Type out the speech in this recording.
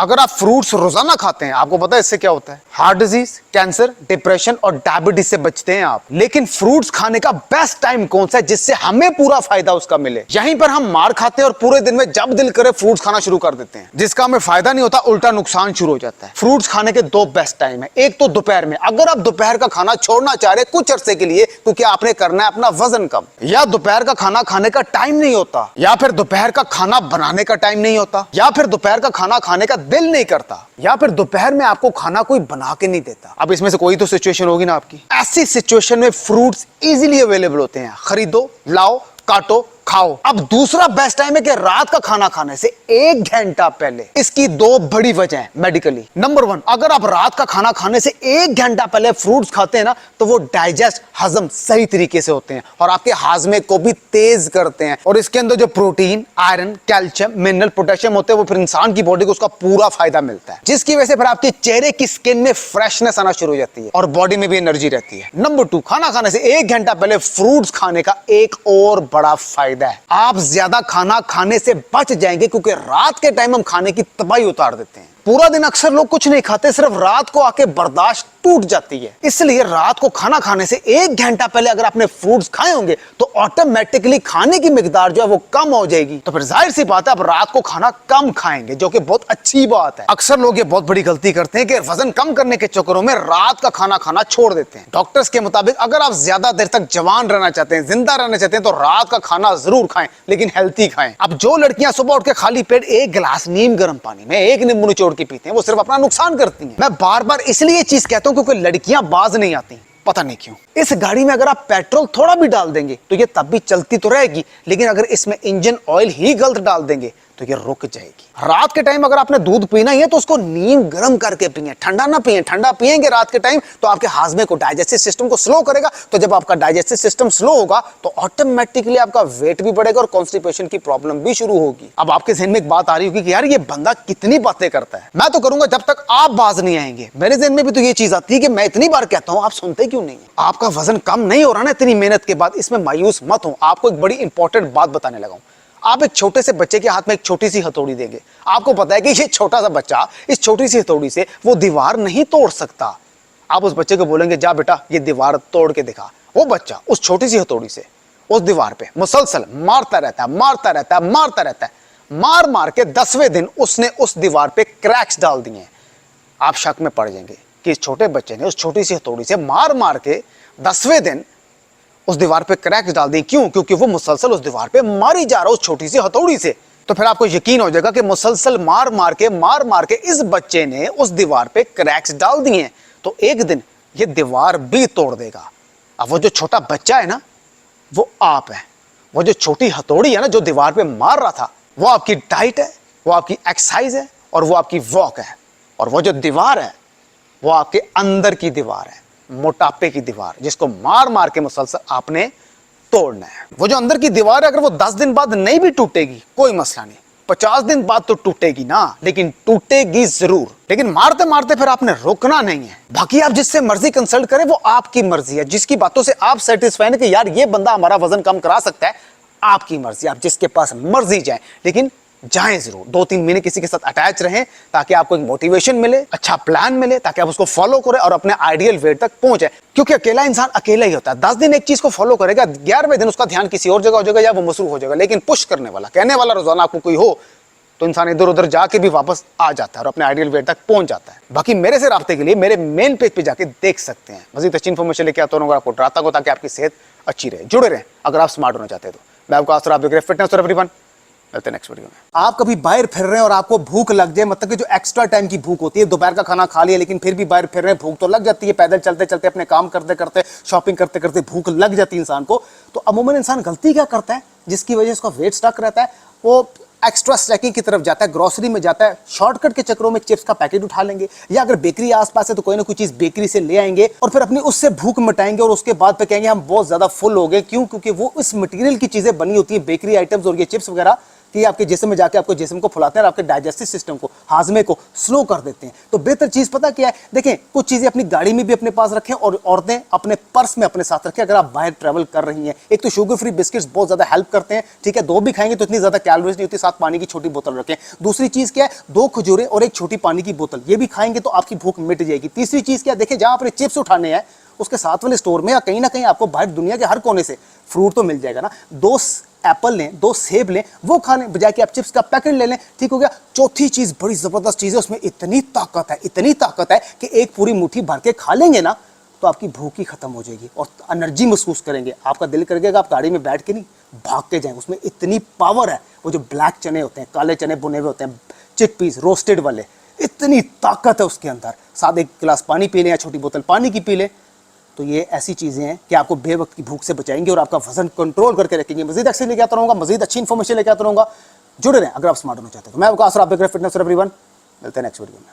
अगर आप फ्रूट्स रोजाना खाते हैं, आपको पता है इससे क्या होता है? हार्ट डिजीज, कैंसर, डिप्रेशन और डायबिटीज से बचते हैं आप। लेकिन फ्रूट्स खाने का बेस्ट टाइम कौन सा है जिससे हमें पूरा फायदा उसका मिले? यहीं पर हम मार खाते हैं और पूरे दिन में जब दिल करे फ्रूट्स खाना शुरू कर देते हैं, जिसका हमें फायदा नहीं होता, उल्टा नुकसान शुरू हो जाता है। फ्रूट्स खाने के दो बेस्ट टाइम है। एक तो दोपहर में, अगर आप दोपहर का खाना छोड़ना चाह रहे कुछ अरसे के लिए क्योंकि आपने करना है अपना वजन कम, या दोपहर का खाना खाने का टाइम नहीं होता, या फिर दोपहर का खाना बनाने का टाइम नहीं होता, या फिर दोपहर का खाना खाने का दिल नहीं करता, या फिर दोपहर में आपको खाना कोई बना के नहीं देता। अब इसमें से कोई तो सिचुएशन होगी ना आपकी। ऐसी सिचुएशन में फ्रूट्स इजीली अवेलेबल होते हैं। खरीदो, लाओ, काटो, खाओ। अब दूसरा बेस्ट टाइम है कि रात का खाना खाने से 1 घंटा पहले। इसकी दो बड़ी वजह है मेडिकली। नंबर 1, अगर आप रात का खाना खाने से 1 घंटा पहले फ्रूट्स खाते हैं ना, तो वो डाइजेस्ट, हजम सही तरीके से होते हैं और आपके हाजमे को भी तेज करते हैं। और इसके अंदर जो protein, iron, calcium, mineral, potassium होते हैं, वो फिर इंसान की बॉडी को उसका पूरा फायदा मिलता है, जिसकी वजह से फिर आपके चेहरे की स्किन में फ्रेशनेस आना शुरू हो जाती है और बॉडी में भी एनर्जी रहती है। नंबर 2, खाना खाने से 1 घंटा पहले फ्रूट्स खाने का एक और बड़ा फायदा है, आप ज्यादा खाना खाने से बच जाएंगे क्योंकि रात के टाइम हम खाने की तबाही उतार देते हैं। पूरा दिन अक्सर लोग कुछ नहीं खाते, सिर्फ रात को आके बर्दाश्त टूट जाती है। इसलिए रात को खाना खाने से 1 घंटा पहले अगर आपने फ्रूट्स खाए होंगे तो ऑटोमेटिकली खाने की मिकदार जो है वो कम हो जाएगी। तो फिर जाहिर सी बात है आप रात को खाना कम खाएंगे, जो कि बहुत अच्छी बात है। अक्सर लोग ये बहुत बड़ी गलती करते हैं कि वजन कम करने के चक्करों में रात का खाना खाना छोड़ देते हैं। डॉक्टर्स के मुताबिक अगर आप ज्यादा देर तक जवान रहना चाहते हैं, जिंदा रहना चाहते हैं, तो रात का खाना जरूर खाएं, लेकिन हेल्थी खाएं। अब जो लड़कियां सुबह उठ के खाली पेट 1 गिलास नीम गर्म पानी में 1 नींबू निचोड़ के पीते हैं, वो सिर्फ अपना नुकसान करती हैं। मैं बार बार इसलिए ये चीज कहता हूं क्योंकि लड़कियां बाज नहीं आती, पता नहीं क्यों। इस गाड़ी में अगर आप पेट्रोल थोड़ा भी डाल देंगे तो ये तब भी चलती तो रहेगी, लेकिन अगर इसमें इंजन ऑयल ही गलत डाल देंगे तो ये रुक जाएगी। रात के टाइम अगर आपने दूध पीना ही है तो उसको नीम गर्म करके पिए, ठंडा ना पिए। ठंडा पिएंगे रात के टाइम तो आपके हाजमे को, डाइजेस्टिव सिस्टम को स्लो करेगा। तो जब आपका डाइजेस्टिव सिस्टम स्लो होगा तो ऑटोमेटिकली आपका वेट भी बढ़ेगा और कॉन्स्टिपेशन की प्रॉब्लम भी शुरू होगी। अब आपके जहन में एक बात आ रही होगी कि यार ये बंदा कितनी बातें करता है। मैं तो करूंगा जब तक आप बाज नहीं आएंगे। मेरे जहन में भी तो ये चीज आती है कि मैं इतनी बार कहता हूं, आप सुनते क्यों नहीं? आपका वजन कम नहीं हो रहा ना इतनी मेहनत के बाद, इसमें मायूस मत हो। आपको एक बड़ी इंपॉर्टेंट बात बताने लगा हूं। आप एक छोटे से बच्चे के हाथ में एक छोटी सी हथौड़ी देंगे, आपको पता है कि ये छोटा सा बच्चा इस छोटी सी हथौड़ी से वो दीवार नहीं तोड़ सकता। आप उस बच्चे को बोलेंगे जा बेटा ये दीवार तोड़ के दिखा। वो बच्चा उस छोटी सी हथौड़ी से उस दीवार पे मुसलसल मारता रहता है, मारता रहता है, मारता रहता है। मार मार के 10वें दिन उसने उस दीवार पे क्रैक्स डाल दिए। आप शक में पड़ जाएंगे कि इस छोटे बच्चे ने उस छोटी सी हथौड़ी से मार मार के 10वें दिन उस दीवार पे क्रैक्स डाल दी। क्यों? क्योंकि वो मुसलसल उस दीवार पे मारी जा रहा है उस छोटी सी हथौड़ी से। तो फिर आपको यकीन हो जाएगा कि मुसलसल मार मार के इस बच्चे ने उस दीवार पे क्रैक्स डाल दिए, तो एक दिन ये दीवार भी तोड़ देगा। अब वो जो छोटा बच्चा है ना, वो आप है। वो जो छोटी हथौड़ी है ना जो दीवार पे मार रहा था, वो आपकी डाइट है, वो आपकी एक्सरसाइज है और वो आपकी वॉक है। और वो जो दीवार है वो आपके अंदर की दीवार है, मोटापे की दीवार, जिसको मार मार के मुसलसल आपने तोड़ना है। वो जो अंदर की दीवार है, अगर वो 10 दिन बाद नहीं भी टूटेगी कोई मसला नहीं, 50 दिन बाद तो टूटेगी ना, लेकिन टूटेगी जरूर। लेकिन मारते मारते फिर आपने रुकना नहीं है। बाकी आप जिससे मर्जी कंसल्ट करें, वो आपकी मर्जी है। जिसकी बातों से आप सेटिस्फाई है कि यार ये बंदा हमारा वजन कम करा सकता है, आपकी मर्जी, आप जिसके पास मर्जी जाएं, लेकिन जाएं जरूर। 2-3 महीने किसी के साथ अटैच रहें ताकि आपको एक मोटिवेशन मिले, अच्छा प्लान मिले, ताकि आप उसको फॉलो करें और अपने आइडियल वेट तक पहुंचे। क्योंकि अकेला इंसान अकेला ही होता है। 10 दिन एक चीज को फॉलो करेगा, 11वें दिन उसका ध्यान किसी और जगह हो जाएगा या वो मसरूफ हो जाएगा। लेकिन पुश करने वाला, कहने वाला रोजाना आपको कोई हो तो इंसान इधर उधर जाके भी वापस आ जाता है और अपने आइडियल वेट तक पहुंच जाता है। बाकी मेरे से राब्ते के लिए मेरे मेन पेज पे जाके देख सकते हैं। मजीद अच्छी इन्फॉर्मेशन लेके आता हूं आपको डराता को, ताकि आपकी सेहत अच्छी रहे। जुड़े रहें अगर आप स्मार्ट होना चाहते हैं तो। मैं आपको आसरा, आप देख रहे हैं फिटनेस फॉर एवरीवन। मिलते हैं नेक्स्ट वीडियो में। आप कभी बाहर फिर रहे हैं और आपको भूख लग जाए, मतलब कि जो एक्स्ट्रा टाइम की भूख होती है, दोपहर का खाना खा लिया लेकिन फिर भी बाहर फिर रहे हैं, भूख तो लग जाती है। पैदल चलते चलते, अपने काम करते करते, शॉपिंग करते करते भूख लग जाती है इंसान को। तो अमूमन इंसान गलती क्या करता है जिसकी वजह से उसका वेट स्टक रहता है? वो एक्स्ट्रा स्नैकिंग की तरफ जाता है, ग्रोसरी में जाता है, शॉर्टकट के चक्रों में चिप्स का पैकेट उठा लेंगे, या अगर बेकरी आसपास है तो कोई ना कोई चीज बेकरी से ले आएंगे और फिर अपनी उससे भूख मिटाएंगे और उसके बाद पे कहेंगे हम बहुत ज्यादा फुल हो गए। क्यों? क्योंकि वो इस मटेरियल की चीजें बनी होती है, बेकरी आइटम्स और ये चिप्स वगैरह कि आपके जिस्म में जाके आपके जिस्म को फुलाते हैं और आपके डाइजेस्टिव सिस्टम को, हाजमे को स्लो कर देते हैं। तो बेहतर चीज पता क्या है, देखें कुछ चीजें अपनी गाड़ी में भी अपने पास रखें और औरतें अपने पर्स में अपने साथ रखें अगर आप बाहर ट्रैवल कर रही हैं। एक तो शुगर फ्री बिस्किट्स बहुत ज्यादा हेल्प करते हैं, ठीक है, 2 भी खाएंगे तो इतनी ज्यादा कैलोरीज नहीं होती। साथ पानी की छोटी बोतल रखें। दूसरी चीज क्या है, 2 खजूरें और एक छोटी पानी की बोतल, ये भी खाएंगे तो आपकी भूख मिट जाएगी। तीसरी चीज क्या है, देखिए जहां आपने चिप्स उठाने हैं उसके साथ वाले स्टोर में या कहीं ना कहीं आपको बाहर दुनिया के हर कोने से फ्रूट तो मिल जाएगा ना। 2 एप्पल लें, 2 सेब लें, वो खा लें बजाय कि आप चिप्स का पैकेट ले लें, ठीक हो गया। चौथी चीज बड़ी जबरदस्त चीज है, उसमें इतनी ताकत है, इतनी ताकत है कि एक पूरी मुट्ठी भर के खा लेंगे ना तो आपकी भूख ही खत्म हो जाएगी और एनर्जी महसूस करेंगे। आपका दिल करेगा आप गाड़ी में बैठ के नहीं भाग के जाएं, उसमें इतनी पावर है। वो जो ब्लैक चने होते हैं, काले चने बुने हुए होते हैं, चिकपीस रोस्टेड वाले, इतनी ताकत है उसके अंदर। साथ एक गिलास पानी पी लें या छोटी बोतल पानी की पी लें, तो ये ऐसी चीजें हैं कि आपको बेवक्त की भूख से बचाएंगे और आपका वजन कंट्रोल करके रखेंगे। मजीद एक्शन लेके आता रहूंगा, मजीद अच्छी इन्फॉर्मेशन लेके आता रहूंगा। जुड़े रहें अगर आप स्मार्ट होना चाहते हैं। तो मैं आपका आसरा, आप देख रहे हैं फिटनेस फॉर एवरीवन। मिलते हैं नेक्स्ट वीडियो में।